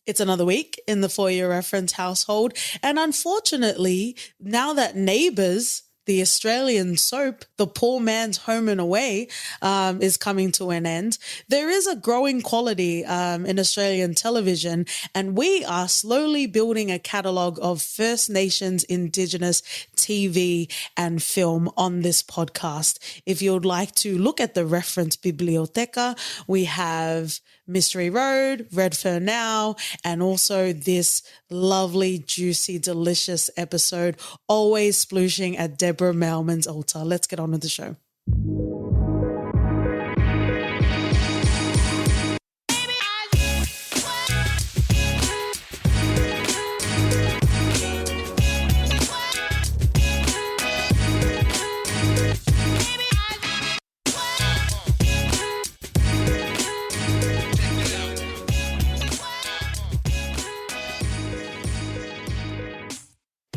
It's another week in the For Your Reference household. And unfortunately, now that Neighbours, the Australian soap, The Poor Man's Home and Away, is coming to an end, there is a growing quality in Australian television, and we are slowly building a catalogue of First Nations Indigenous TV and film on this podcast. If you would like to look at the reference biblioteca, we have Mystery Road, Red Fur Now, and also this lovely, juicy, delicious episode, always splooshing at Deborah Mailman's altar. Let's get on with the show.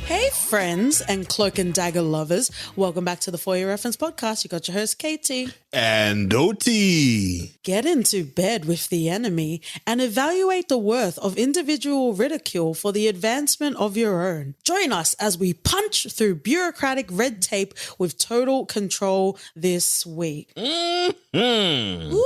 Hey friends and Cloak and Dagger lovers, welcome back to the For Your Reference podcast. You got your host Katie and Oti. Get into bed with the enemy and evaluate the worth of individual ridicule for the advancement of your own. Join us as we punch through bureaucratic red tape with total control this week. Woo-hoo-hoo.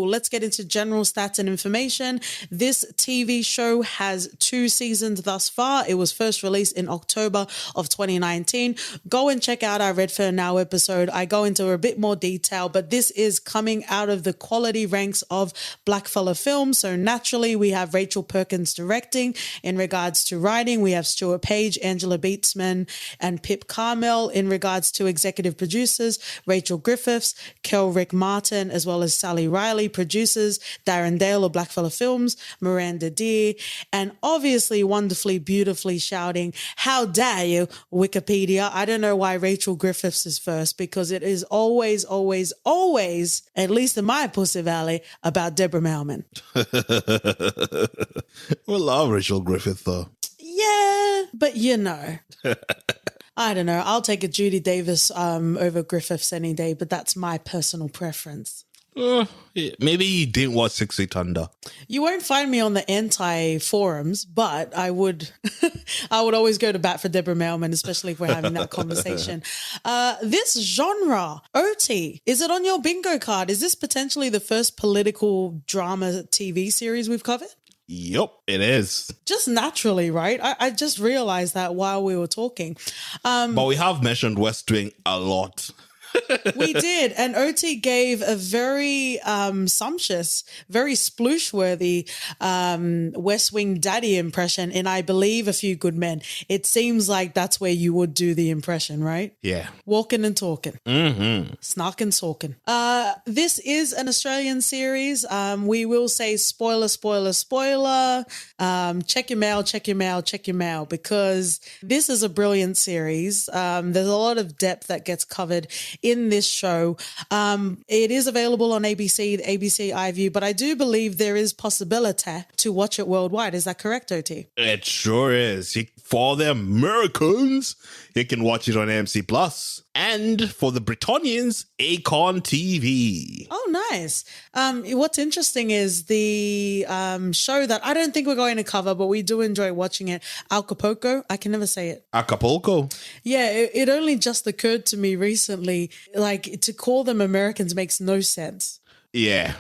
Let's get into general stats and information. This TV show has 2 seasons thus far. It was first released in October of 2019. Go and check out our Red Fur Now episode. I go into a bit more detail, but this is coming out of the quality ranks of Blackfella Films. So naturally, we have Rachel Perkins directing. In regards to writing, we have Stuart Page, Angela Beatsman, and Pip Carmel. In regards to executive producers, Rachel Griffiths, Kel Rick Martin, as well as Sally Riley. Producers, Darren Dale of Blackfella Films, Miranda Deer, and obviously wonderfully, beautifully shouting, "How dare you, Wikipedia." I don't know why Rachel Griffiths is first, because it is always, always, always, at least in my Pussy Valley, about Deborah Mailman. We love Rachel Griffith though. Yeah, but you know. I don't know. I'll take a Judy Davis over Griffiths any day, but that's my personal preference. Maybe you didn't watch 6 Feet Under. You won't find me on the anti-forums, but I would I would always go to bat for Deborah Mailman, especially if we're having that conversation. This genre, OT, is it on your bingo card? Is this potentially the first political drama TV series we've covered? Yep, it is. Just naturally, right? I just realized that while we were talking. But we have mentioned West Wing a lot. We did, and OT gave a very sumptuous, very sploosh-worthy West Wing daddy impression in, I believe, A Few Good Men. It seems like that's where you would do the impression, right? Yeah. Walking and talking. Mm-hmm. Snarking, sorkin'. This is an Australian series. We will say spoiler, spoiler, spoiler. Check your mail, check your mail, check your mail, because this is a brilliant series. There's a lot of depth that gets covered in this show. It is available on ABC, the ABC iView, but I do believe there is possibility to watch it worldwide. Is that correct, OT? It sure is. For the Americans, you can watch it on AMC Plus, and for the Britonians, Acorn TV. Oh, nice. What's interesting is the show that I don't think we're going to cover, but we do enjoy watching it, Acapulco. I can never say it. Acapulco. Yeah, it only just occurred to me recently, like, to call them Americans makes no sense. Yeah.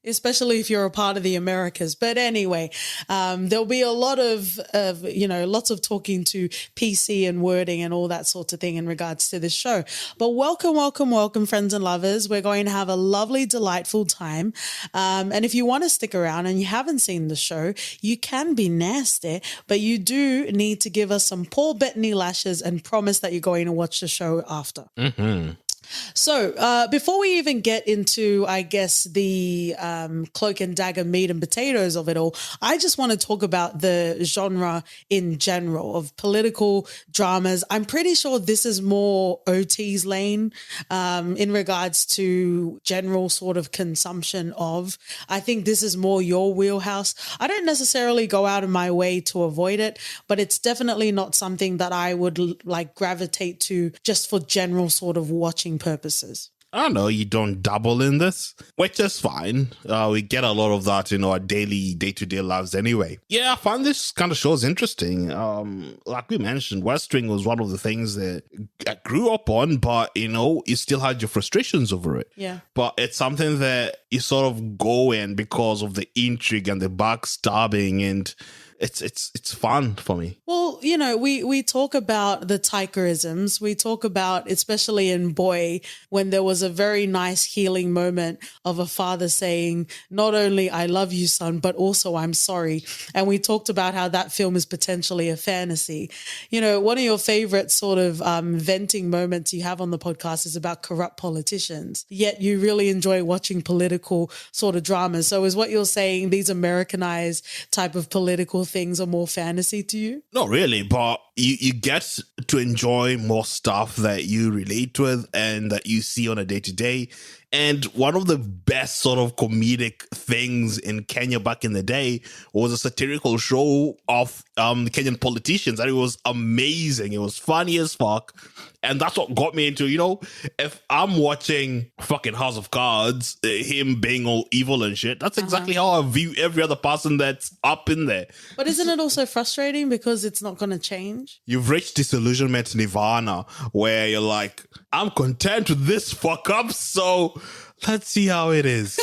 Especially if you're a part of the Americas. But anyway, there'll be a lot of lots of talking to PC and wording and all that sort of thing in regards to this show. But welcome, welcome, welcome, friends and lovers. We're going to have a lovely, delightful time. And if you want to stick around and you haven't seen the show, you can be nasty, but you do need to give us some Paul Bettany lashes and promise that you're going to watch the show after. Mm-hmm. So before we even get into, I guess, the cloak and dagger meat and potatoes of it all, I just want to talk about the genre in general of political dramas. I'm pretty sure this is more OT's lane in regards to general sort of consumption of. I think this is more your wheelhouse. I don't necessarily go out of my way to avoid it, but it's definitely not something that I would like gravitate to just for general sort of watching purposes. I don't know, you don't dabble in this, which is fine. We get a lot of that in our daily, day-to-day lives anyway. Yeah, I find this kind of shows interesting. Like we mentioned, West Wing was one of the things that I grew up on, but, you still had your frustrations over it. Yeah. But it's something that you sort of go in because of the intrigue and the backstabbing, and it's fun for me. Well, we talk about the Tikerisms. We talk about, especially in Boy, when there was a very nice healing moment of a father saying, not only I love you, son, but also I'm sorry. And we talked about how that film is potentially a fantasy. One of your favorite sort of venting moments you have on the podcast is about corrupt politicians, yet you really enjoy watching political sort of dramas. So is what you're saying, these Americanized type of political things are more fantasy to you? Not really, but you get to enjoy more stuff that you relate with and that you see on a day-to-day. And one of the best sort of comedic things in Kenya back in the day was a satirical show of the Kenyan politicians, and it was amazing. It was funny as fuck. And that's what got me into, if I'm watching fucking House of Cards, him being all evil and shit, that's exactly how I view every other person that's up in there. But isn't it also frustrating because it's not going to change? You've reached disillusionment nirvana where you're like, I'm content with this fuck up, so let's see how it is.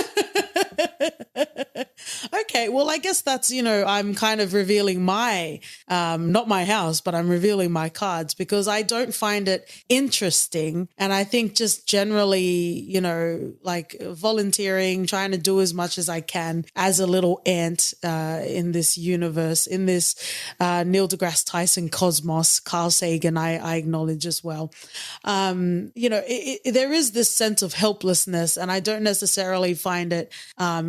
Okay, well, I guess that's, I'm kind of revealing my, not my house, but I'm revealing my cards because I don't find it interesting. And I think just generally, like volunteering, trying to do as much as I can as a little ant in this universe, in this Neil deGrasse Tyson cosmos, Carl Sagan, I acknowledge as well. There is this sense of helplessness, and I don't necessarily find it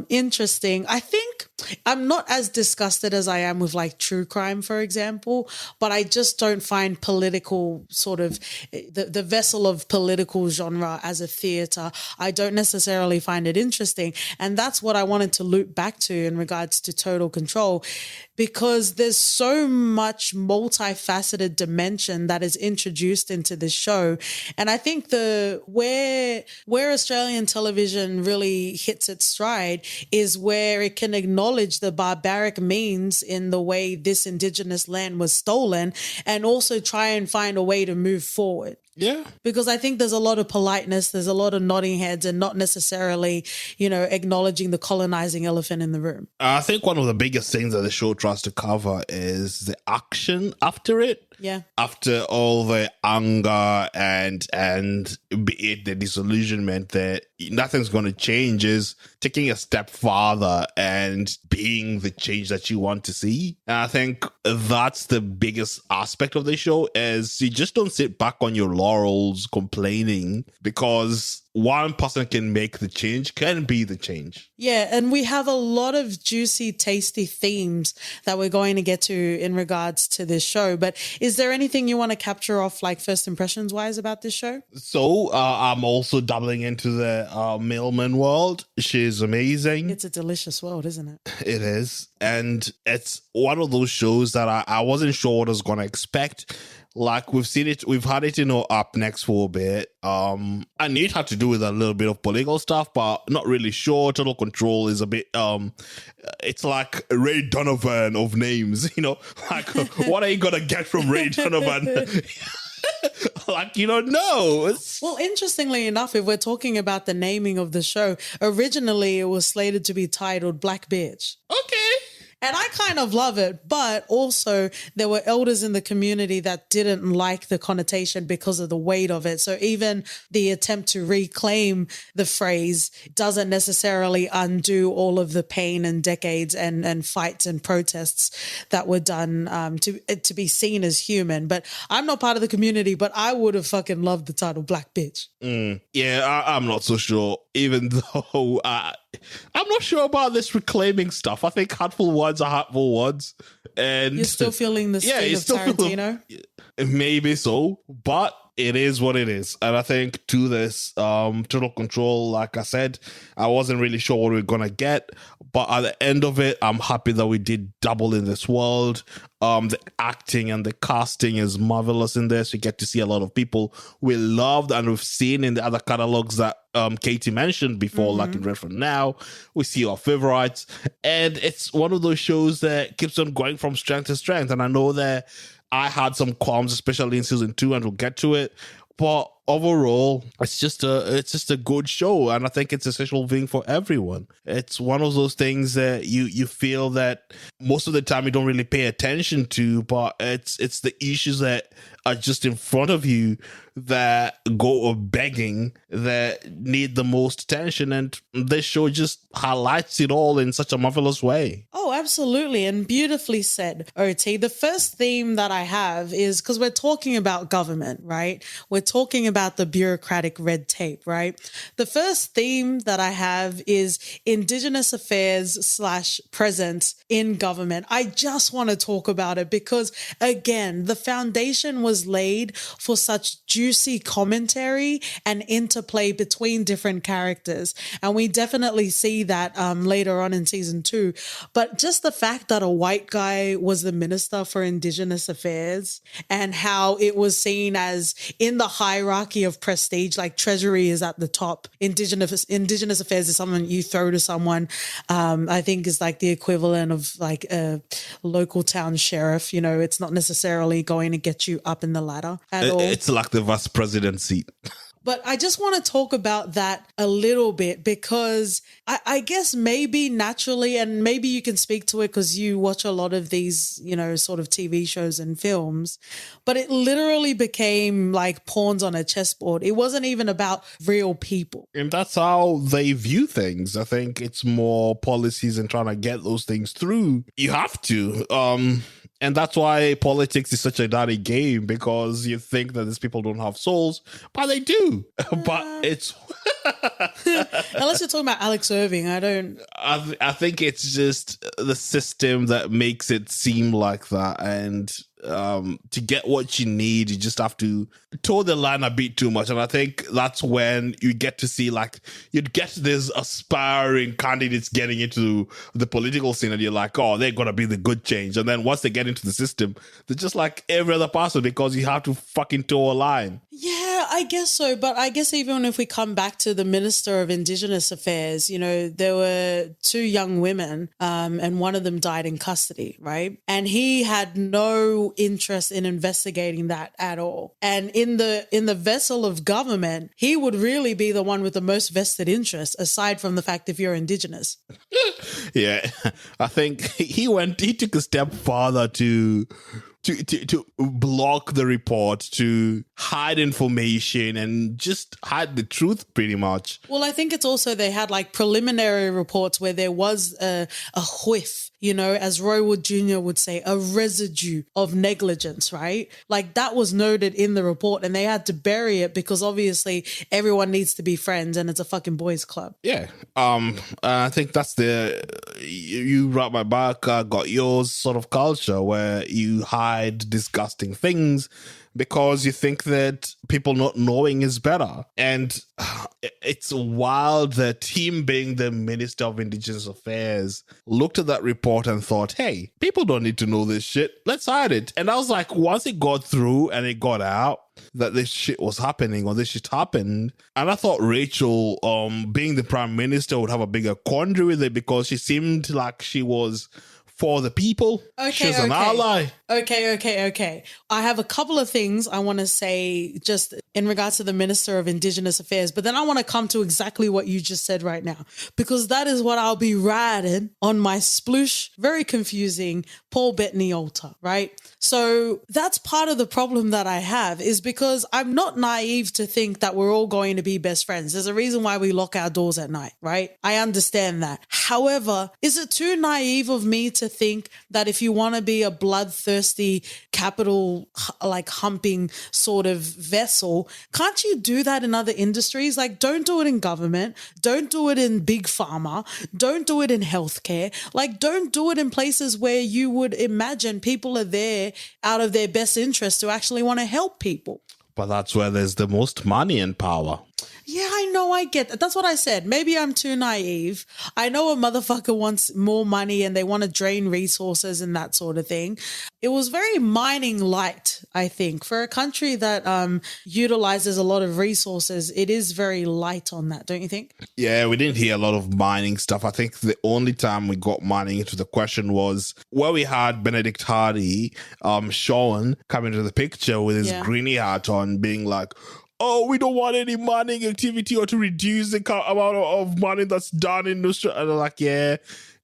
interesting. I think I'm not as disgusted as I am with like true crime, for example, but I just don't find political sort of the vessel of political genre as a theater. I don't necessarily find it interesting. And that's what I wanted to loop back to in regards to Total Control, because there's so much multifaceted dimension that is introduced into this show. And I think where Australian television really hits its stride is where it can acknowledge the barbaric means in the way this Indigenous land was stolen and also try and find a way to move forward. Yeah. Because I think there's a lot of politeness, there's a lot of nodding heads and not necessarily, acknowledging the colonizing elephant in the room. I think one of the biggest things that the show tries to cover is the action after it. Yeah. After all the anger and be it the disillusionment that nothing's going to change, is taking a step farther and being the change that you want to see. And I think that's the biggest aspect of the show, is you just don't sit back on your laurels complaining, because one person can make the change, can be the change. Yeah, and we have a lot of juicy, tasty themes that we're going to get to in regards to this show. But is there anything you want to capture off, like first impressions wise, about this show? So I'm also dabbling into the Mailman world. She's amazing. It's a delicious world, isn't it? It is. And it's one of those shows that I wasn't sure what I was going to expect. Like, we've had it, up next for a bit. I knew it had to do with a little bit of political stuff, but not really sure. Total Control is a bit, it's like Ray Donovan of names, like, what are you going to get from Ray Donovan? Like, you don't know. Well, interestingly enough, if we're talking about the naming of the show, originally it was slated to be titled Black Bitch. Okay. And I kind of love it, but also there were elders in the community that didn't like the connotation because of the weight of it. So even the attempt to reclaim the phrase doesn't necessarily undo all of the pain and decades and fights and protests that were done to be seen as human. But I'm not part of the community, but I would have fucking loved the title Black Bitch. Yeah, I'm not so sure, even though I'm not sure about this reclaiming stuff. I think hurtful words are hurtful words. And you're still feeling the sting of Tarantino? Maybe so, but it is what it is. And I think to this Total Control, like I said, I wasn't really sure what we are going to get. But at the end of it, I'm happy that we did double in this world. The acting and the casting is marvelous in this. We get to see a lot of people we loved and we've seen in the other catalogs that Katie mentioned before, like in Red from Now, we see our favorites, and it's one of those shows that keeps on going from strength to strength. And I know that I had some qualms, especially in season 2, and we'll get to it. But overall, it's just a good show, and I think it's a sexual thing for everyone. It's one of those things that you feel that most of the time you don't really pay attention to, but it's the issues that are just in front of you that go begging, that need the most attention, and this show just highlights it all in such a marvelous way. Oh, absolutely, and beautifully said, OT. The first theme that I have is, because we're talking about government, right? We're talking about the bureaucratic red tape, right? The first theme that I have is Indigenous affairs / presence in government. I just want to talk about it because, again, the foundation was laid for such juicy commentary and interplay between different characters. And we definitely see that later on in season 2. But just the fact that a white guy was the Minister for Indigenous Affairs and how it was seen as in the hierarchy of prestige, like Treasury is at the top. Indigenous Affairs is something you throw to someone, I think is like the equivalent of like a local town sheriff. You know, it's not necessarily going to get you up in the ladder at all. It's like the vice president seat. But I just want to talk about that a little bit because I guess maybe naturally, and maybe you can speak to it because you watch a lot of these, you know, sort of TV shows and films, but it literally became like pawns on a chessboard. It wasn't even about real people. And that's how they view things. I think it's more policies and trying to get those things through. You have to. And that's why politics is such a dirty game, because you think that these people don't have souls, but they do. But it's unless you're talking about Alex Irving, I think it's just the system that makes it seem like that. And to get what you need, you just have to toe the line a bit too much. And I think that's when you get to see, like, you'd get this aspiring candidates getting into the political scene, and you're like, oh, they're gonna be the good change. And then once they get into the system, they're just like every other person, because you have to fucking toe a line. Yeah, I guess so. But I guess even if we come back to the Minister of Indigenous Affairs, you know, there were 2 young women and one of them died in custody, right? And he had no interest in investigating that at all. And in the vessel of government, he would really be the one with the most vested interest, aside from the fact if you're Indigenous. Yeah, I think he took a step farther to block the report, to hide information, and just hide the truth pretty much. Well, I think it's also they had like preliminary reports where there was a whiff, you know, as Roy Wood Jr. would say, a residue of negligence, right? Like that was noted in the report, and they had to bury it because obviously everyone needs to be friends and it's a fucking boys club. Yeah. I think that's the you wrap my back, got yours sort of culture where you hide disgusting things because you think that people not knowing is better. And it's wild that him being the Minister of Indigenous Affairs looked at that report and thought, hey, people don't need to know this shit. Let's hide it. And I was like, once it got through and it got out that this shit was happening, or this shit happened, and I thought Rachel, being the Prime Minister, would have a bigger quandary with it, because she seemed like she was for the people. She's an ally. Okay. I have a couple of things I want to say just in regards to the Minister of Indigenous Affairs, but then I want to come to exactly what you just said right now, because that is what I'll be riding on my sploosh, very confusing Paul Bettany altar, right? So that's part of the problem that I have, is because I'm not naive to think that we're all going to be best friends. There's a reason why we lock our doors at night, right? I understand that. However, is it too naive of me to think that if you want to be a bloodthirsty, capital, like humping sort of vessel, can't you do that in other industries? Like, don't do it in government. Don't do it in big pharma. Don't do it in healthcare. Like, don't do it in places where you would imagine people are there out of their best interest to actually want to help people. But that's where there's the most money and power. Yeah, I know. I get that. That's what I said. Maybe I'm too naive. I know a motherfucker wants more money and they want to drain resources and that sort of thing. It was very mining light, I think. For a country that utilizes a lot of resources, it is very light on that, don't you think? Yeah, we didn't hear a lot of mining stuff. I think the only time we got mining into the question was where we had Benedict Hardy, Sean, come into the picture with his greeny hat on, being like, oh, we don't want any mining activity or to reduce the amount of money that's done in Australia. And they're like, yeah.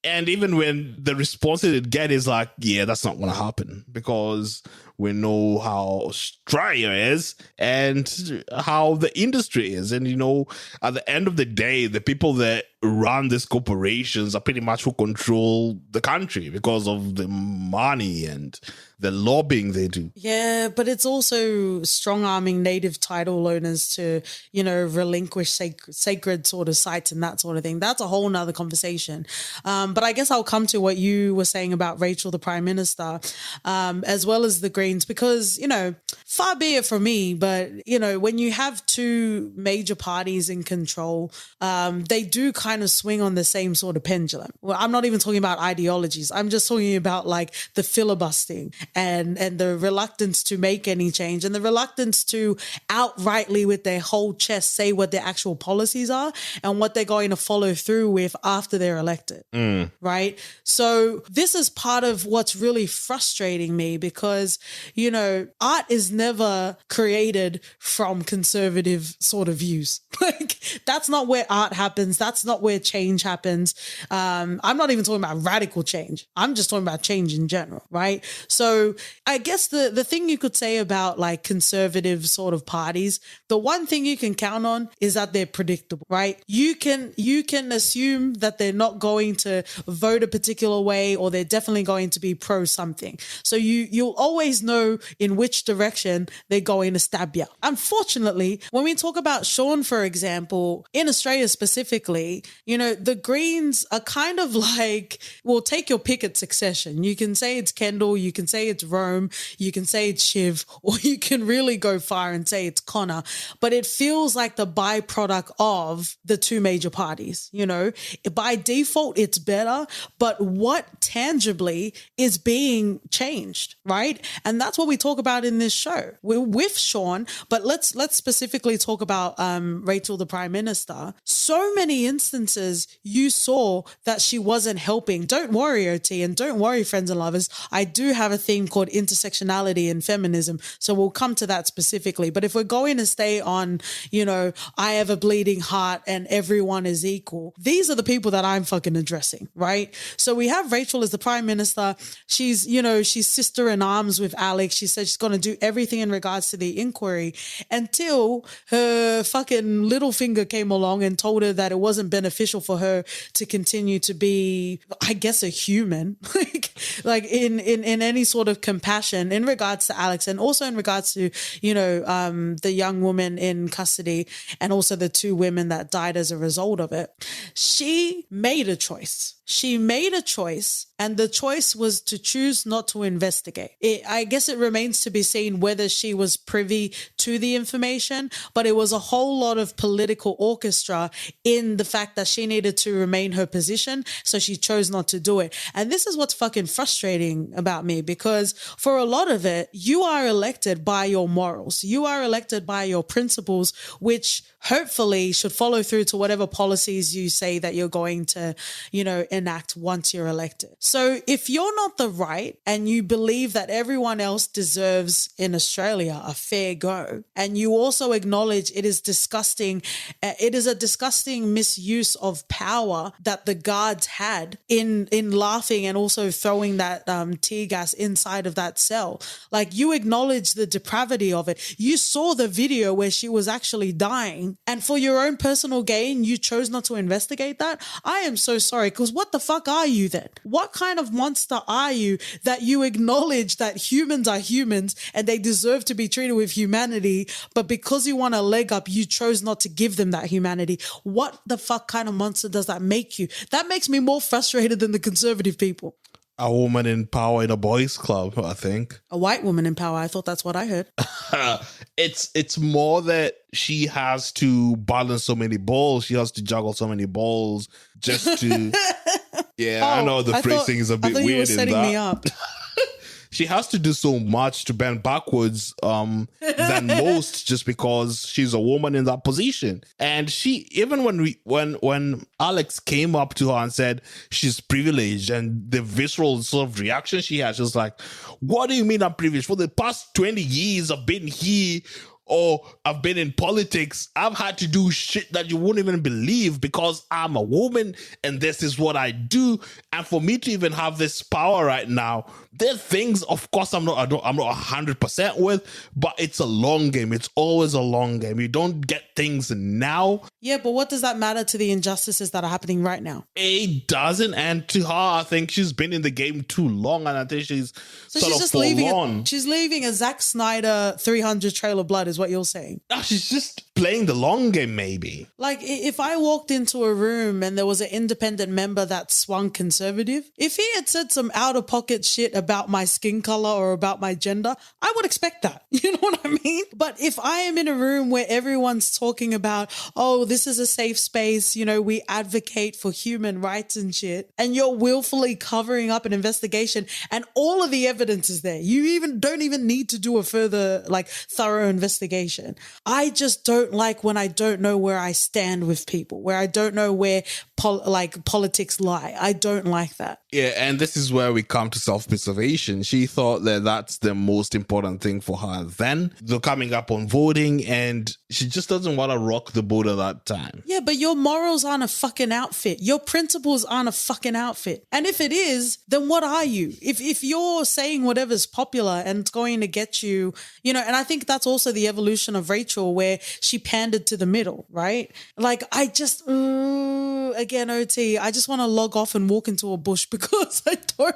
And even when the response it get is like, yeah, that's not going to happen because we know how Australia is and how the industry is. And, you know, at the end of the day, the people that run these corporations are pretty much who control the country because of the money and the lobbying they do. Yeah, but it's also strong-arming native title owners to, you know, relinquish sacred sort of sites and that sort of thing. That's a whole nother conversation. But I guess I'll come to what you were saying about Rachel, the Prime Minister, as well as the Greens, because, you know, far be it from me, but, you know, when you have two major parties in control, they do kind of swing on the same sort of pendulum. Well, I'm not even talking about ideologies. I'm just talking about like the filibustering and the reluctance to make any change and the reluctance to outrightly with their whole chest say what their actual policies are and what they're going to follow through with after they're elected. Right? So this is part of what's really frustrating me because, you know, art is never created from conservative sort of views. Like that's not where art happens. That's not where change happens. I'm not even talking about radical change. I'm just talking about change in general, right? So I guess the thing you could say about like conservative sort of parties, the one thing you can count on is that they're predictable, right? You can assume that they're not going to vote a particular way or they're definitely going to be pro something. So you'll always know in which direction they're going to stab you. Unfortunately, when we talk about Sean, for example, in Australia specifically, you know, the Greens are kind of like, well, take your pick at Succession. You can say it's Kendall, you can say it's Rome, you can say it's Shiv, or you can really go far and say it's Connor. But it feels like the byproduct of the two major parties, you know. By default, it's better, but what tangibly is being changed, right? And that's what we talk about in this show. We're with Sean, but let's specifically talk about Rachel, the Prime Minister. So many instances you saw that she wasn't helping. Don't worry, OT, and don't worry, friends and lovers. I do have a theme called intersectionality and feminism, so we'll come to that specifically. But if we're going to stay on, you know, I have a bleeding heart and everyone is equal, these are the people that I'm fucking addressing, right? So we have Rachel as the Prime Minister. She's, you know, she's sister in arms with Alex. She said she's going to do everything in regards to the inquiry until her fucking little finger came along and told her that it wasn't beneficial for her to continue to be, I guess, a human, like in any sort of compassion in regards to Alex and also in regards to, you know, the young woman in custody and also the two women that died as a result of it. She made a choice. She made a choice, and the choice was to choose not to investigate. I guess it remains to be seen whether she was privy to the information, but it was a whole lot of political orchestra in the fact that she needed to remain her position, so she chose not to do it. And this is what's fucking frustrating about me, because for a lot of it, you are elected by your morals. You are elected by your principles, which hopefully should follow through to whatever policies you say that you're going to, you know, enact once you're elected. So if you're not the right and you believe that everyone else deserves in Australia a fair go, and you also acknowledge it is disgusting, it is a disgusting misuse of power that the guards had in laughing and also throwing that tear gas inside of that cell. Like, you acknowledge the depravity of it. You saw the video where she was actually dying, and for your own personal gain, you chose not to investigate that. I am so sorry, because what the fuck are you then? What kind of monster are you that you acknowledge that humans are humans and they deserve to be treated with humanity, but because you want a leg up, you chose not to give them that humanity? What the fuck kind of monster does that make you? That makes me more frustrated than the conservative people. A woman in power in a boys' club, I think. A white woman in power. I thought that's what I heard. It's more that she has to balance so many balls. She has to juggle so many balls just to. Yeah, I know the phrasing is a bit weird. You were setting me up. She has to do so much to bend backwards than most, just because she's a woman in that position. And she, even when Alex came up to her and said she's privileged, and the visceral sort of reaction she had, she was like, "What do you mean I'm privileged? For the past 20 years, I've been here." Or I've been in politics, I've had to do shit that you wouldn't even believe because I'm a woman and this is what I do. And for me to even have this power right now, there are things, of course, I'm not 100% with, but it's a long game. It's always a long game. You don't get things now. Yeah, but what does that matter to the injustices that are happening right now? It doesn't. And to her, I think she's been in the game too long, and I think she's just leaving. She's leaving a Zack Snyder 300 Trail of Blood, is what you're saying. No, she's just playing the long game, maybe. Like, if I walked into a room and there was an independent member that swung conservative, if he had said some out-of-pocket shit about my skin color or about my gender, I would expect that. You know what I mean? But if I am in a room where everyone's talking about, oh, this is a safe space, you know, we advocate for human rights and shit, and you're willfully covering up an investigation and all of the evidence is there, you don't even need to do a further, like, thorough investigation. I just don't like when I don't know where I stand with people, where I don't know where politics lie. I don't like that. Yeah, and this is where we come to self-preservation. She thought that that's the most important thing for her then. They're coming up on voting, and she just doesn't want to rock the boat at that time. Yeah, but your morals aren't a fucking outfit. Your principles aren't a fucking outfit. And if it is, then what are you? If you're saying whatever's popular and it's going to get you, you know, and I think that's also the evolution of Rachel, where she pandered to the middle, right? Like, I just, again, OT, I just want to log off and walk into a bush because I don't,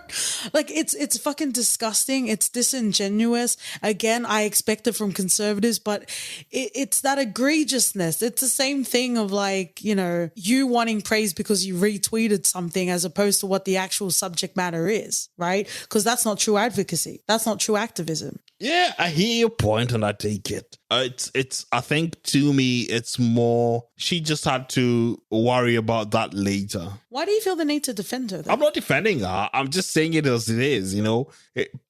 like, it's fucking disgusting. It's disingenuous. Again, I expect it from conservatives, but it's that egregiousness. It's the same thing of, like, you know, you wanting praise because you retweeted something as opposed to what the actual subject matter is, right? Because that's not true advocacy. That's not true activism. Yeah, I hear your point and I take it. It's I think to me, it's more, she just had to worry about that later. Why do you feel the need to defend her, though? I'm not defending her. I'm just saying it as it is, you know.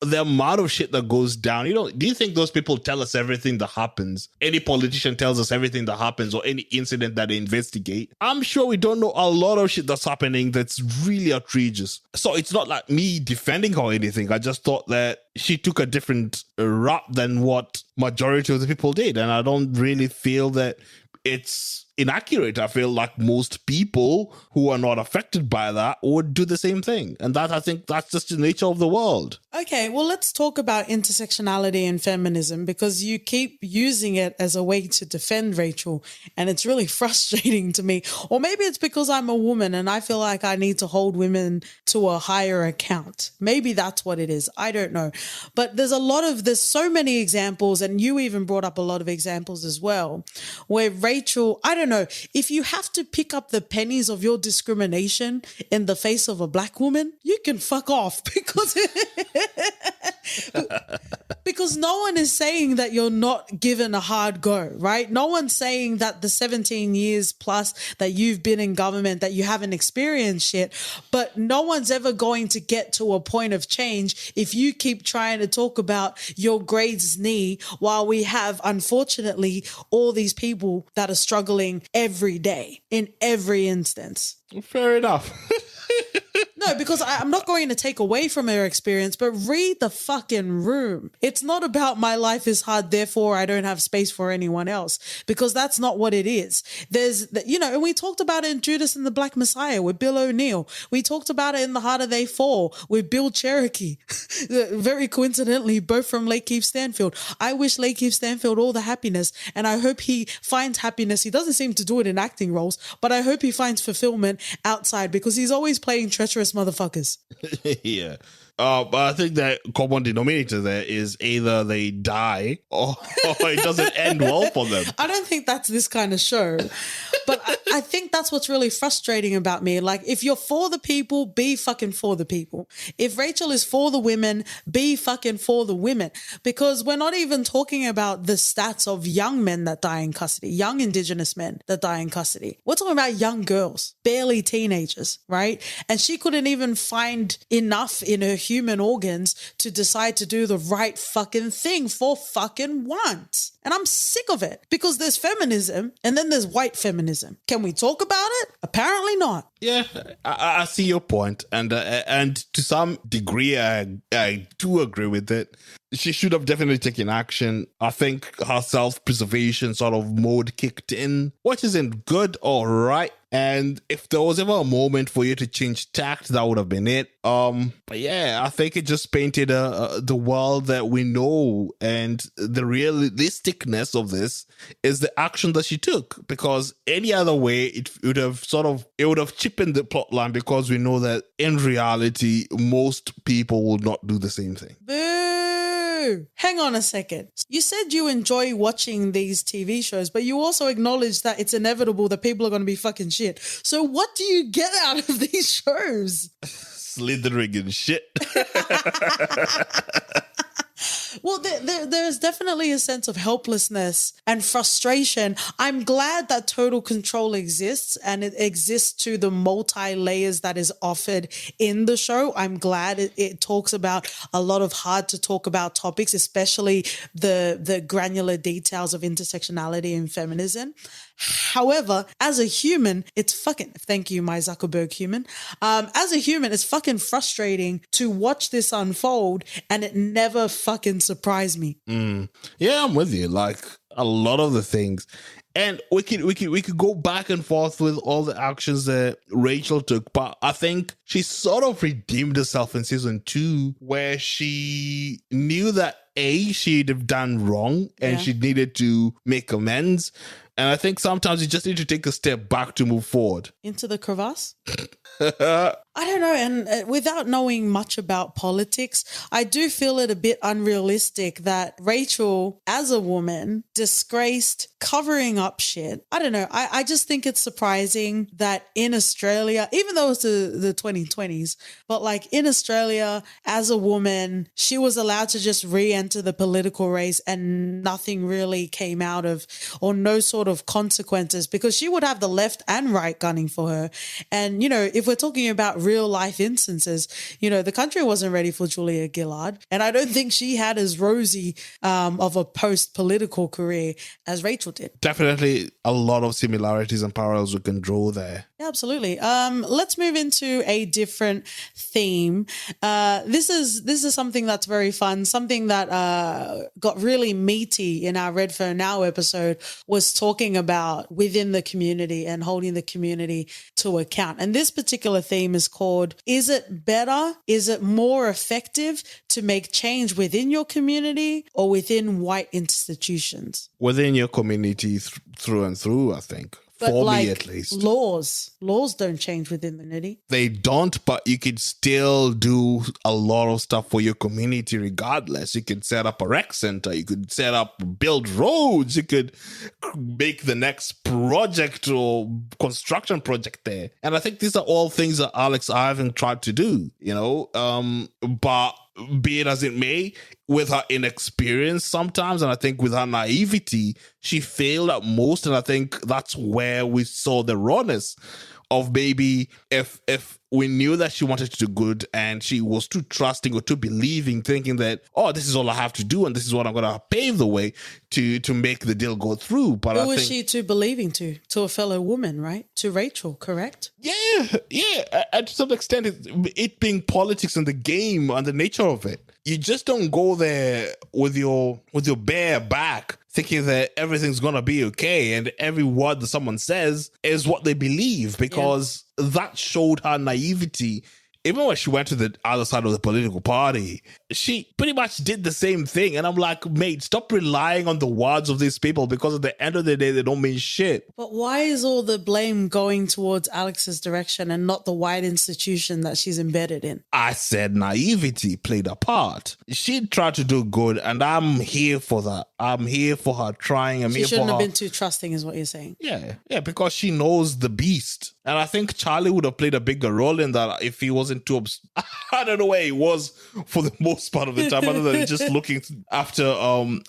The amount of shit that goes down, you know, do you think those people tell us everything that happens? Any politician tells us everything that happens or any incident that they investigate? I'm sure we don't know a lot of shit that's happening that's really outrageous. So it's not like me defending her or anything. I just thought that she took a different route than what majority of the people did. And I don't really feel that it's inaccurate. I feel like most people who are not affected by that would do the same thing. And that, I think that's just the nature of the world. Okay, well, let's talk about intersectionality and feminism, because you keep using it as a way to defend Rachel, and it's really frustrating to me. Or maybe it's because I'm a woman and I feel like I need to hold women to a higher account. Maybe that's what it is. I don't know. But there's so many examples, and you even brought up a lot of examples as well, where Rachel, I don't know, if you have to pick up the pennies of your discrimination in the face of a black woman, you can fuck off, because no one is saying that you're not given a hard go, right? No one's saying that the 17 years plus that you've been in government, that you haven't experienced shit, but no one's ever going to get to a point of change if you keep trying to talk about your grades knee while we have, unfortunately, all these people that are struggling every day in every instance. Fair enough. No, because I'm not going to take away from her experience, but read the fucking room. It's not about my life is hard, therefore I don't have space for anyone else, because that's not what it is. There's, you know, and we talked about it in Judas and the Black Messiah with Bill O'Neill. We talked about it in The Harder They Fall with Bill Cherokee. Very coincidentally, both from Lakeith Stanfield. I wish Lakeith Stanfield all the happiness, and I hope he finds happiness. He doesn't seem to do it in acting roles, but I hope he finds fulfillment outside, because he's always playing treacherous motherfuckers. Yeah. But I think that common denominator there is either they die or it doesn't end well for them. I don't think that's this kind of show. But I think that's what's really frustrating about me. Like, if you're for the people, be fucking for the people. If Rachel is for the women, be fucking for the women. Because we're not even talking about the stats of young men that die in custody, young Indigenous men that die in custody. We're talking about young girls, barely teenagers, right? And she couldn't even find enough in her human organs to decide to do the right fucking thing for fucking once. And I'm sick of it because there's feminism and then there's white feminism. Can we talk about it? Apparently not. Yeah, I see your point, and to some degree, I do agree with it. She should have definitely taken action. I think her self-preservation sort of mode kicked in, which isn't good or right. And if there was ever a moment for you to change tact, that would have been it. But yeah, I think it just painted the world that we know, and the realisticness of this is the action that she took. Because any other way, it would have cheapened the plotline, because we know that in reality, most people will not do the same thing. Boo! Hang on a second. You said you enjoy watching these TV shows, but you also acknowledge that it's inevitable that people are going to be fucking shit. So what do you get out of these shows? Slithering and shit. Well, there's definitely a sense of helplessness and frustration. I'm glad that total control exists, and it exists to the multi-layers that is offered in the show. I'm glad it talks about a lot of hard to talk about topics, especially the granular details of intersectionality and feminism. However, as a human, it's fucking, thank you, my Zuckerberg human. As a human, it's fucking frustrating to watch this unfold, and it never fucking surprised me. Yeah, I'm with you. Like a lot of the things. And we could go back and forth with all the actions that Rachel took, but I think she sort of redeemed herself in season 2, where she knew that she'd have done wrong and she needed to make amends. And I think sometimes you just need to take a step back to move forward. Into the crevasse? I don't know. And without knowing much about politics, I do feel it a bit unrealistic that Rachel, as a woman, disgraced, covering up shit. I don't know. I just think it's surprising that in Australia, even though it's the 2020s, but like in Australia, as a woman, she was allowed to just re-enter the political race and nothing really came out of, or no sort of consequences, because she would have the left and right gunning for her. And, you know, if we're talking about real life instances, you know, the country wasn't ready for Julia Gillard. And I don't think she had as rosy of a post-political career as Rachel did. Definitely a lot of similarities and parallels we can draw there. Yeah, absolutely. Let's move into a different theme. This is something that's very fun. Something that got really meaty in our Red Phone Now episode was talking about within the community and holding the community to account. And this particular theme is called, is it better? Is it more effective to make change within your community or within white institutions? Within your community through and through, I think. But for like me, at least. Laws don't change within the community. They don't, but you could still do a lot of stuff for your community regardless. You could set up a rec center. You could build roads. You could make the next project or construction project there. And I think these are all things that Alex Ivan tried to do, you know, but be it as it may, with her inexperience sometimes, and I think with her naivety, she failed at most. And I think that's where we saw the rawness of maybe if we knew that she wanted to do good and she was too trusting or too believing, thinking that, oh, this is all I have to do and this is what I'm going to pave the way to make the deal go through. But who was she too believing to a fellow woman, right? To Rachel, correct? Yeah. And to some extent, it being politics and the game and the nature of it. You just don't go there with your bare back thinking that everything's going to be okay and every word that someone says is what they believe, because that showed her naivety. Even when she went to the other side of the political party, she pretty much did the same thing. And I'm like, mate, stop relying on the words of these people, because at the end of the day, they don't mean shit. But why is all the blame going towards Alex's direction and not the white institution that she's embedded in? I said naivety played a part. She tried to do good, and I'm here for that. I'm here for her trying. I'm She here for shouldn't her. have been too trusting, is what you're saying. Yeah, because she knows the beast. And I think Charlie would have played a bigger role in that if he wasn't too I don't know where he was for the most part of the time, other than just looking after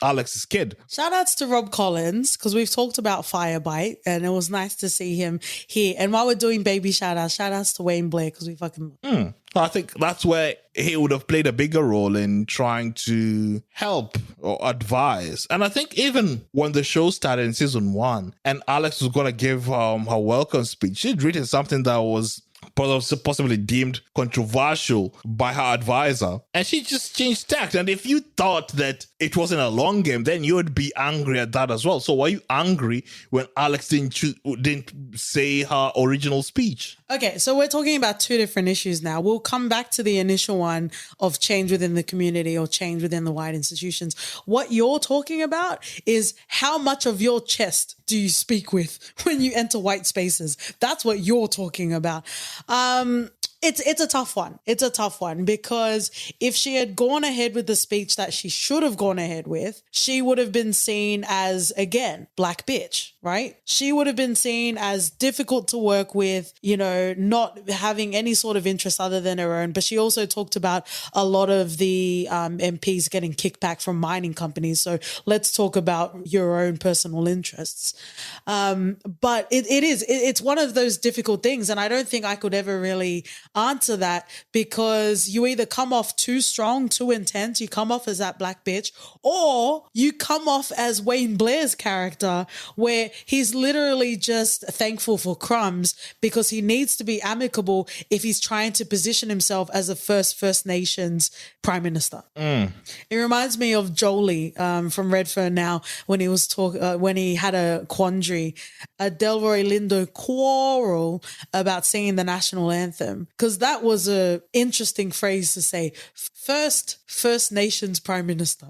Alex's kid. Shout outs to Rob Collins, because we've talked about Firebite, and it was nice to see him here. And while we're doing baby shout outs to Wayne Blair, because we fucking I think that's where he would have played a bigger role in trying to help or advise. And I think even when the show started in season 1 and Alex was going to give her welcome speech, she'd written something that was possibly deemed controversial by her advisor, and she just changed tact. And if you thought that it wasn't a long game, then you would be angry at that as well. So were you angry when Alex didn't say her original speech? Okay, so we're talking about two different issues now. We'll come back to the initial one of change within the community or change within the wide institutions. What you're talking about is how much of your chest do you speak with when you enter white spaces? That's what you're talking about. It's a tough one. It's a tough one because if she had gone ahead with the speech that she should have gone ahead with, she would have been seen as, again, black bitch, right? She would have been seen as difficult to work with, you know, not having any sort of interest other than her own. But she also talked about a lot of the MPs getting kickback from mining companies. So let's talk about your own personal interests. But it's one of those difficult things. And I don't think I could ever really answer that, because you either come off too strong, too intense, you come off as that black bitch, or you come off as Wayne Blair's character, where he's literally just thankful for crumbs because he needs to be amicable if he's trying to position himself as a First Nations Prime Minister. It reminds me of Jolie from Redfern now, when he was when he had a quandary, a Delroy Lindo quarrel about singing the national anthem, because that was a interesting phrase to say. First Nations Prime Minister.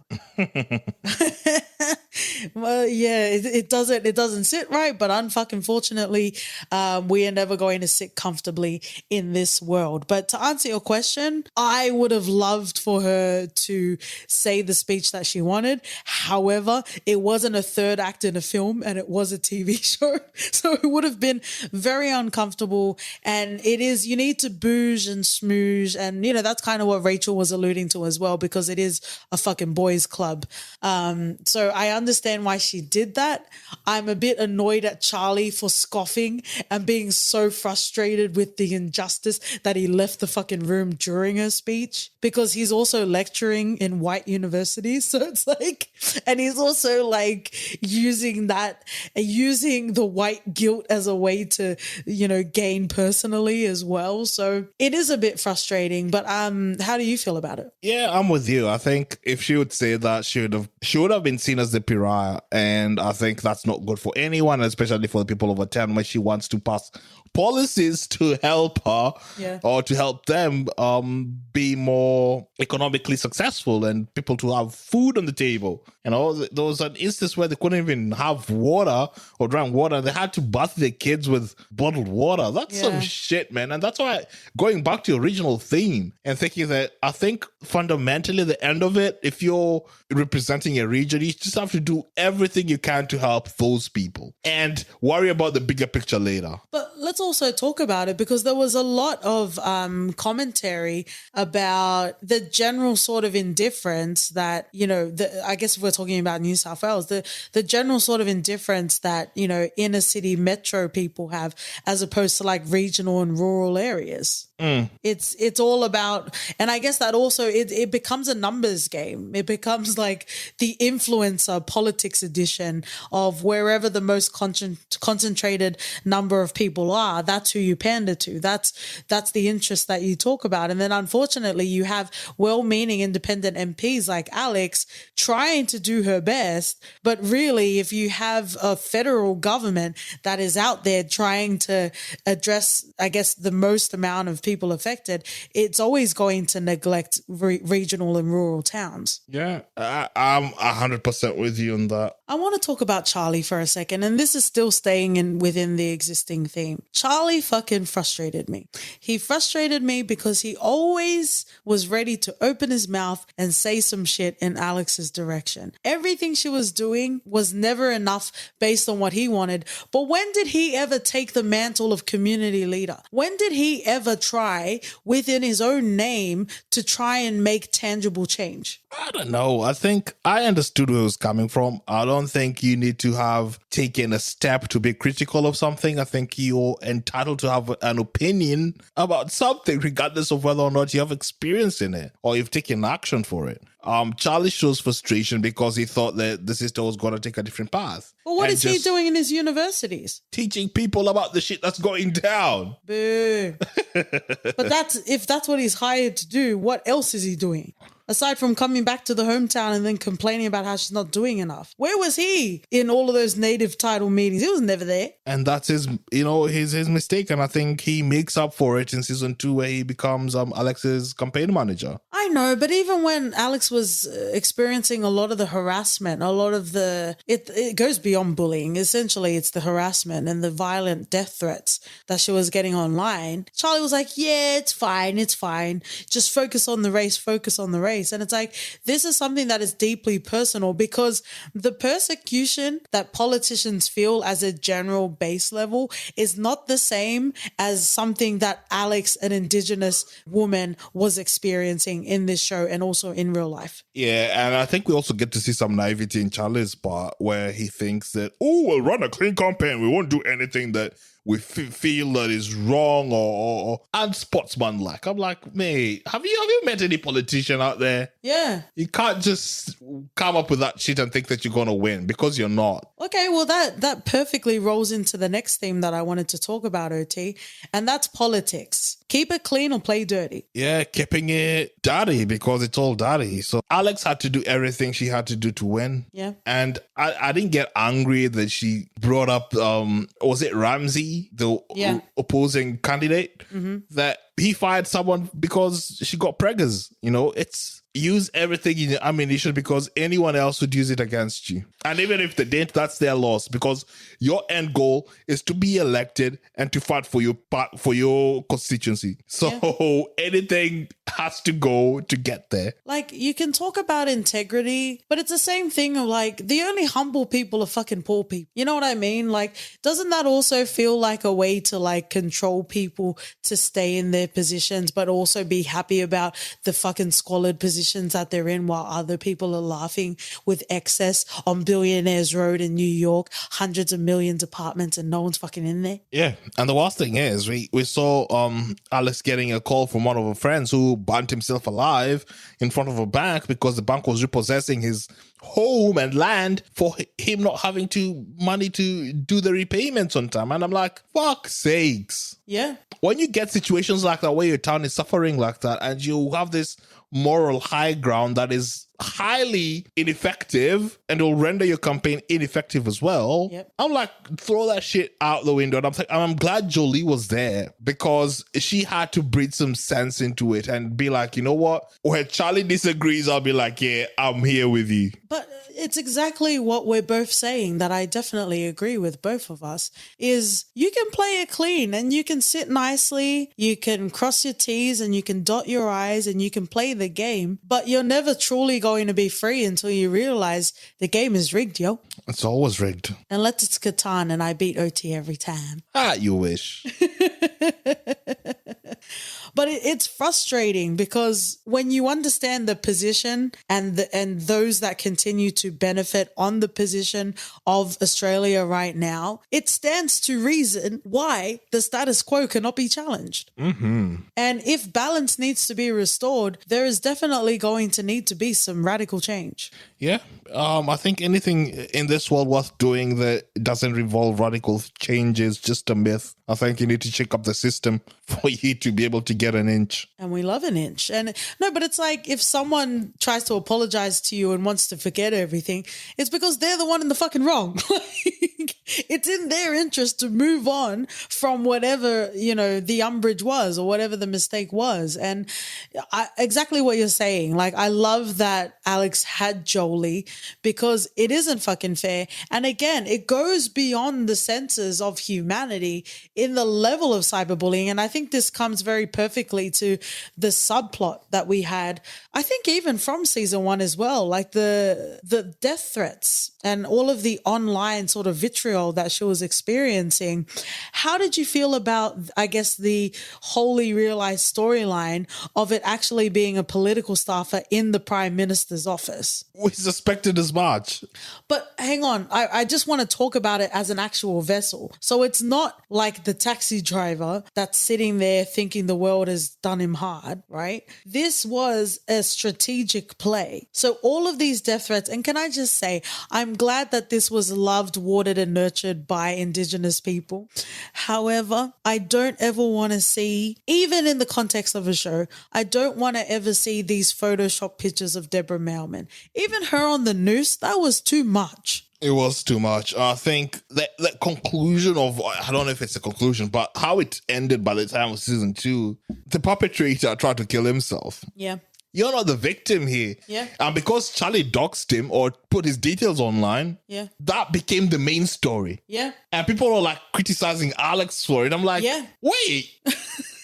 Well, yeah, it doesn't sit right, but unfortunately, we are never going to sit comfortably in this world. But to answer your question, I would have loved for her to say the speech that she wanted. However, it wasn't a third act in a film, and it was a TV show, so it would have been very uncomfortable. And you need to bouge and smooge, and you know that's kind of what Rachel was alluding to as well, because it is a fucking boys' club. So I understand why she did that. I'm a bit annoyed at Charlie for scoffing and being so frustrated with the injustice that he left the fucking room during her speech, because he's also lecturing in white universities. So it's like, and he's also like using the white guilt as a way to, you know, gain personally as well. So it is a bit frustrating, but how do you feel about it? Yeah, I'm with you. I think if she would say that, she would have been seen as the pariah, and I think that's not good for anyone, especially for the people of a town where she wants to pass policies to help her or to help them be more economically successful and people to have food on the table. You know, there was an instance where they couldn't even have water or drink water. They had to bath their kids with bottled water. That's some shit, man. And that's why, going back to the original theme and thinking that, I think fundamentally the end of it, if you're representing a region, you just have to do everything you can to help those people and worry about the bigger picture later. But let's also talk about it, because there was a lot of commentary about the general sort of indifference that, you know, I guess if we're talking about New South Wales, the general sort of indifference that, you know, inner city metro people have, as opposed to like regional and rural areas. It's all about, and I guess that also it becomes a numbers game. It becomes like the influencer politics edition of wherever the most concentrated number of people are, that's who you pander to. That's the interest that you talk about. And then unfortunately you have well-meaning independent MPs like Alex trying to do her best, but really if you have a federal government that is out there trying to address, I guess, the most amount of people affected, it's always going to neglect regional and rural towns. Yeah, I'm 100% with you on that. I want to talk about Charlie for a second, and this is still staying within the existing theme. Charlie fucking frustrated me. He frustrated me because he always was ready to open his mouth and say some shit in Alex's direction. Everything she was doing was never enough based on what he wanted. But when did he ever take the mantle of community leader? When did he ever try within his own name to try and make tangible change? I don't know. I think I understood where it was coming from. I don't think you need to have taken a step to be critical of something. I think you're entitled to have an opinion about something, regardless of whether or not you have experience in it or you've taken action for it. Charlie shows frustration because he thought that the sister was going to take a different path. Well, what is he doing in his universities? Teaching people about the shit that's going down. Boo. But if that's what he's hired to do, what else is he doing? Aside from coming back to the hometown and then complaining about how she's not doing enough. Where was he in all of those native title meetings? He was never there. And that's his mistake. And I think he makes up for it in season 2 where he becomes Alex's campaign manager. I know, but even when Alex was experiencing a lot of the harassment, a lot of it goes beyond bullying. Essentially, it's the harassment and the violent death threats that she was getting online. Charlie was like, yeah, it's fine. Just focus on the race. And it's like, this is something that is deeply personal because the persecution that politicians feel as a general base level is not the same as something that Alex, an Indigenous woman, was experiencing in this show and also in real life. Yeah, and I think we also get to see some naivety in Charlie's part where he thinks that, we'll run a clean campaign. We won't do anything that we feel that is wrong or unsportsmanlike. I'm like, mate, have you met any politician out there? Yeah. You can't just come up with that shit and think that you're going to win because you're not. Okay, well, that perfectly rolls into the next theme that I wanted to talk about, OT, and that's politics. Keep it clean or play dirty. Yeah, keeping it dirty because it's all dirty. So Alex had to do everything she had to do to win. Yeah. And I didn't get angry that she brought up, was it Ramsey, the opposing candidate, that he fired someone because she got preggers. It's use everything in your ammunition because anyone else would use it against you. And even if they didn't, that's their loss because your end goal is to be elected and to fight for your constituency. So anything has to go to get there. Like, you can talk about integrity, but it's the same thing of like, the only humble people are fucking poor people. You know what I mean? Like, doesn't that also feel like a way to like control people to stay in their positions, but also be happy about the fucking squalid positions that they're in while other people are laughing with excess on Billionaires Road in New York, hundreds of millions of apartments and no one's fucking in there? Yeah. And the worst thing is we saw Alex getting a call from one of her friends who burnt himself alive in front of a bank because the bank was repossessing his home and land for him not having money to do the repayments on time. And I'm like, fuck sakes. Yeah. When you get situations like that where your town is suffering like that and you have this moral high ground that is highly ineffective and will render your campaign ineffective as well. Yep. I'm like, throw that shit out the window. And I'm glad Jolie was there because she had to breathe some sense into it and be like, you know what? When Charlie disagrees, I'll be like, yeah, I'm here with you. But it's exactly what we're both saying that I definitely agree with both of us is you can play it clean and you can sit nicely, you can cross your T's and you can dot your I's and you can play the game, but you're never truly going to be free until you realize the game is rigged, yo. It's always rigged. Unless it's Catan and I beat OT every time. You wish. But it's frustrating because when you understand the position and those that continue to benefit on the position of Australia right now, it stands to reason why the status quo cannot be challenged. Mm-hmm. And if balance needs to be restored, there is definitely going to need to be some radical change. Yeah. I think anything in this world worth doing that doesn't involve radical change is just a myth. I think you need to check up the system for you to be able to get an inch. And we love an inch. And no, but it's like if someone tries to apologize to you and wants to forget everything, it's because they're the one in the fucking wrong. It's in their interest to move on from whatever, the umbrage was or whatever the mistake was. And exactly what you're saying. Like, I love that Alex had Jolie because it isn't fucking fair. And again, it goes beyond the senses of humanity in the level of cyberbullying. And I think this comes very perfectly to the subplot that we had, I think even from season 1 as well, like the death threats and all of the online sort of vitriol that she was experiencing. How did you feel about, I guess, the wholly realized storyline of it actually being a political staffer in the Prime Minister's office? We suspected as much. But hang on, I just want to talk about it as an actual vessel. So it's not like the taxi driver that's sitting there thinking the world has done him hard, right? This was a strategic play. So all of these death threats, and can I just say, I'm glad that this was loved, watered, and nurtured by Indigenous people. However, I don't ever want to see, even in the context of a show, I don't want to ever see these Photoshop pictures of Deborah Mailman. Even her on the noose, that was too much. It was too much. I think that conclusion of, I don't know if it's a conclusion, but how it ended by the time of season 2, the perpetrator tried to kill himself. Yeah. You're not the victim here. Yeah. And because Charlie doxed him or put his details online, yeah, that became the main story. Yeah. And people are like criticizing Alex for it. I'm like, yeah, wait,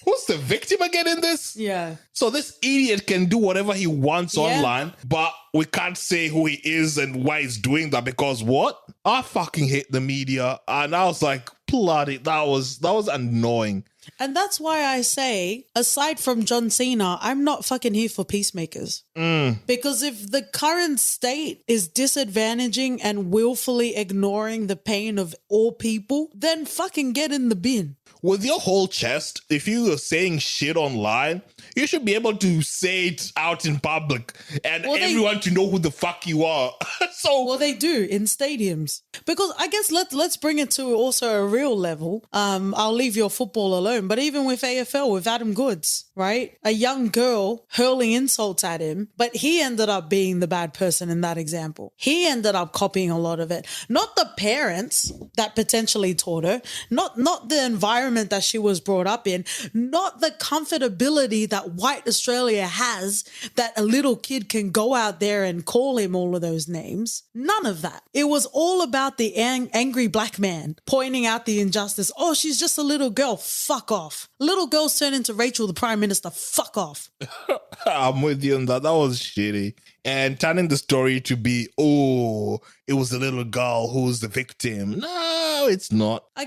who's the victim again in this? Yeah. So this idiot can do whatever he wants online, but we can't say who he is and why he's doing that because what? I fucking hate the media. And I was like, bloody, that was annoying. And that's why I say, aside from John Cena, I'm not fucking here for peacemakers. Because if the current state is disadvantaging and willfully ignoring the pain of all people, then fucking get in the bin. With your whole chest, if you are saying shit online, you should be able to say it out in public and everyone to know who the fuck you are. Well, they do in stadiums. Because I guess let's bring it to also a real level. I'll leave your football alone, but even with AFL, with Adam Goods, right? A young girl hurling insults at him, but he ended up being the bad person in that example. He ended up copying a lot of it. Not the parents that potentially taught her, not the environment that she was brought up in, not the comfortability that white Australia has that a little kid can go out there and call him all of those names. None of that. It was all about the angry black man pointing out the injustice. Oh, she's just a little girl. Fuck off. Little girls turn into Rachel, the Prime Minister. Fuck off. I'm with you on that. That was shitty. And turning the story to be, oh, it was the little girl who's the victim. No, it's not. I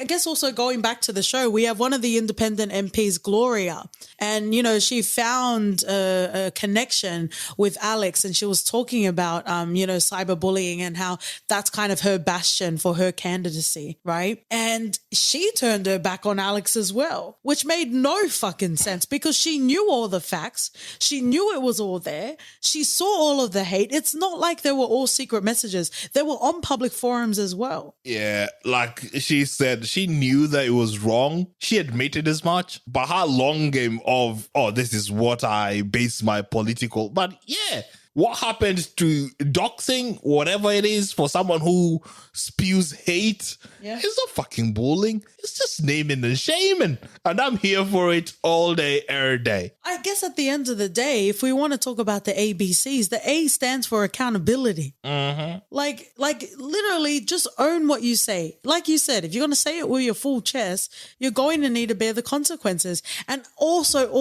guess also going back to the show, we have one of the independent MPs, Gloria, and, she found a connection with Alex and she was talking about, cyberbullying and how that's kind of her bastion for her candidacy, right? And she turned her back on Alex as well, which made no fucking sense because she knew all the facts. She knew it was all there. She saw all of the hate. It's not like they were all secret messages. They were on public forums as well. Yeah, like she said, she knew that it was wrong. She admitted as much. But her long game of, this is what I base my political... But yeah, what happened to doxing, whatever it is, for someone who spews hate? Yeah. It's not fucking bullying. It's just naming and shaming. And I'm here for it all day, every day. I guess at the end of the day, if we want to talk about the ABCs, the A stands for accountability. Mm-hmm. Like literally just own what you say. Like you said, if you're going to say it with your full chest, you're going to need to bear the consequences. And also,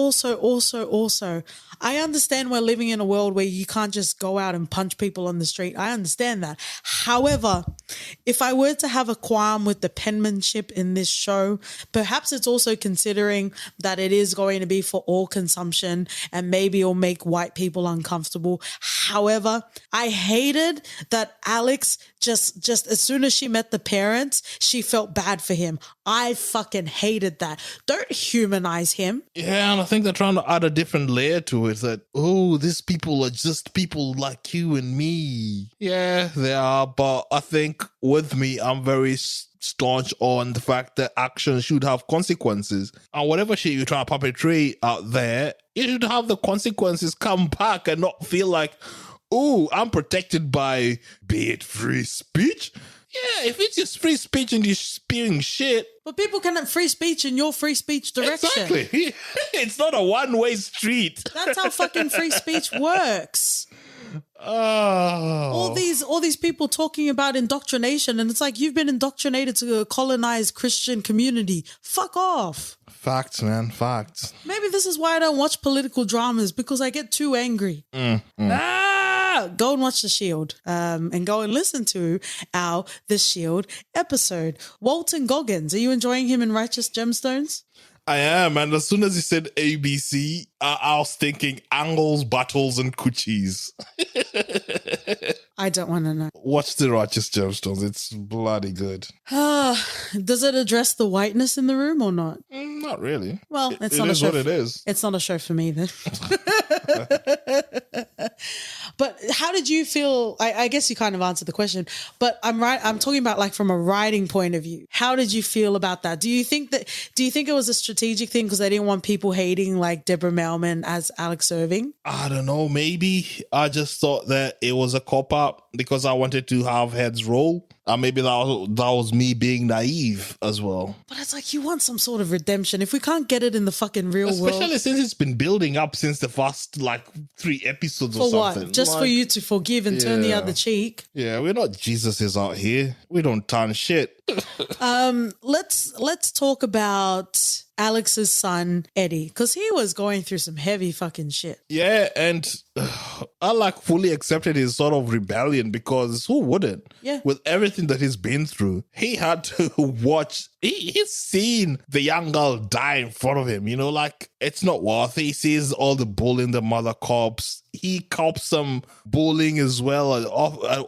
I understand we're living in a world where you can't just go out and punch people on the street. I understand that. However, if I were to have a qualm with the penmanship in this show, perhaps it's also considering that it is going to be for all consumption and maybe it'll make white people uncomfortable. However, I hated that Alex just as soon as she met the parents, she felt bad for him. I fucking hated that. Don't humanize him. Yeah, and I think they're trying to add a different layer to it that, these people are just people like you and me. Yeah, they are, but I think with me, I'm very staunch on the fact that actions should have consequences. And whatever shit you try to perpetrate out there, you should have the consequences come back and not feel like, I'm protected by, be it free speech. Yeah, if it's just free speech and you're spewing shit. But people can have free speech in your free speech direction. Exactly. It's not a one-way street. That's how fucking free speech works. Oh. All these people talking about indoctrination, and it's like, you've been indoctrinated to a colonized Christian community. Fuck off. Facts, man. Facts. Maybe this is why I don't watch political dramas, because I get too angry. Go and watch The Shield, and go and listen to our The Shield episode. Walton Goggins, are you enjoying him in Righteous Gemstones? I am, and as soon as he said ABC, I was thinking angles, battles, and coochies. I don't want to know. Watch the Righteous Gemstones. It's bloody good. Does it address the whiteness in the room or not? Not really. Well, it's it not is a show. what it is. It's not a show for me then. But how did you feel? I guess you kind of answered the question, but I'm talking about like from a writing point of view. How did you feel about that? Do you think it was a strategic thing because they didn't want people hating like Deborah Melman as Alex Irving? I don't know. Maybe I just thought that it was a cop-out because I wanted to have heads roll. Maybe that was me being naive as well. But it's like, you want some sort of redemption. If we can't get it in the fucking real world. Especially since it's been building up since the first, 3 episodes for or something. What? Just for you to forgive and turn the other cheek? Yeah, we're not Jesuses out here. We don't turn shit. Let's talk about Alex's son, Eddie, because he was going through some heavy fucking shit. Yeah, and I fully accepted his sort of rebellion because who wouldn't? Yeah. With everything that he's been through, he had to watch. He's seen the young girl die in front of him. It's not worth it. He sees all the bullying the mother cops. He cops some bullying as well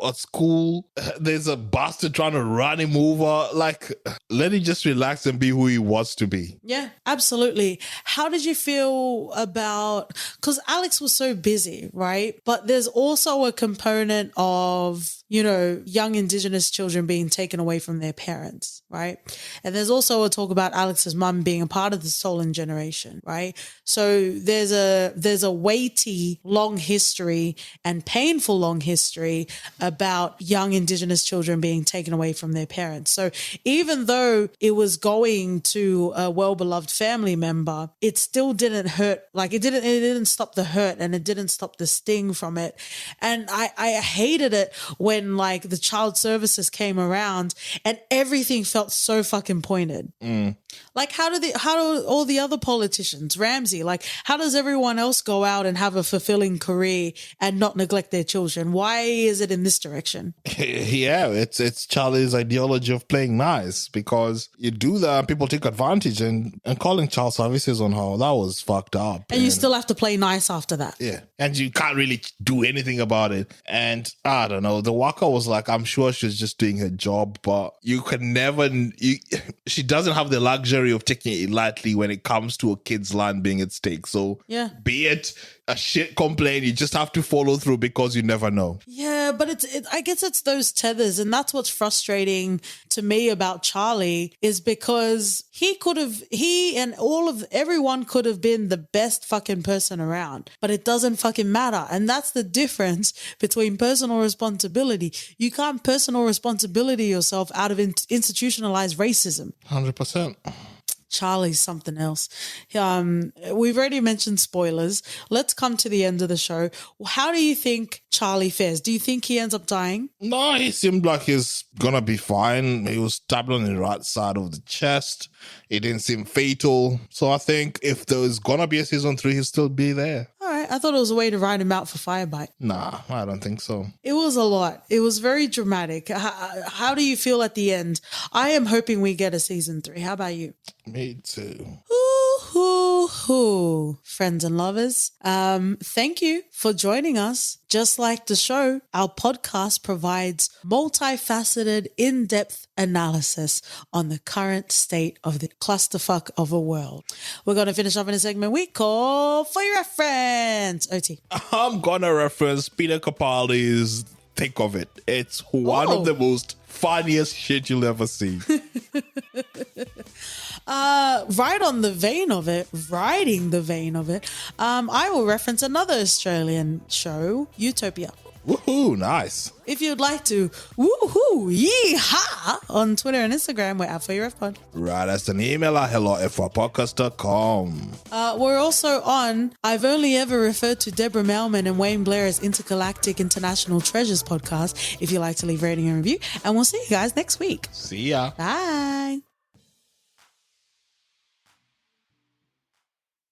at school. There's a bastard trying to run him over. Let him just relax and be who he wants to be. Yeah, absolutely. How did you feel about, because Alex was so busy, right? But there's also a component of, young Indigenous children being taken away from their parents, right? And there's also a talk about Alex's mum being a part of the stolen generation, right? So there's a weighty, long history and painful long history about young Indigenous children being taken away from their parents. So even though it was going to a well-beloved family member, it still didn't hurt. It didn't stop the hurt, and it didn't stop the sting from it. And I hated it when the child services came around and everything felt so fucking pointed. How do all the other politicians, Ramsey, how does everyone else go out and have a fulfilling career and not neglect their children? Why is it in this direction? Yeah, it's Charlie's ideology of playing nice, because you do that and people take advantage, and calling child services on her, that was fucked up. And you still have to play nice after that. Yeah, and you can't really do anything about it. And I don't know, the worker was like, I'm sure she's just doing her job, but you can never, she doesn't have the luxury of taking it lightly when it comes to a kid's land being at stake. So yeah, be it a shit complaint, you just have to follow through because you never know. Yeah, but I guess it's those tethers, and that's what's frustrating to me about Charlie, is because everyone could have been the best fucking person around, but it doesn't fucking matter. And that's the difference between personal responsibility. You can't personal responsibility yourself out of institutionalized racism. 100%. Charlie's something else. We've already mentioned spoilers. Let's come to the end of the show. How do you think Charlie fares? Do you think he ends up dying? No, he seemed like he's gonna be fine. He was stabbed on the right side of the chest. It didn't seem fatal. So I think if there was gonna be a season 3, he'll still be there. All right. I thought it was a way to write him out for Firebite. Nah, I don't think so. It was a lot. It was very dramatic. How do you feel at the end? I am hoping we get a season 3. How about you? Me too. Friends and lovers, thank you for joining us. Just like the show, our podcast provides multifaceted, in-depth analysis on the current state of the clusterfuck of a world. We're going to finish off in a segment we call For Your Reference. OT. I'm gonna reference Peter Capaldi's Think of It. It's one of the most funniest shit you'll ever see. Riding the vein of it, I will reference another Australian show, Utopia. Woohoo, nice. If you'd like to woohoo, yee-ha on Twitter and Instagram, we're at For Your Ref Pod. Right, that's an email at hello@podcast.com. We're also on I've Only Ever Referred to Deborah Melman and Wayne Blair as Intergalactic International Treasures podcast, if you'd like to leave a rating and review. And we'll see you guys next week. See ya. Bye.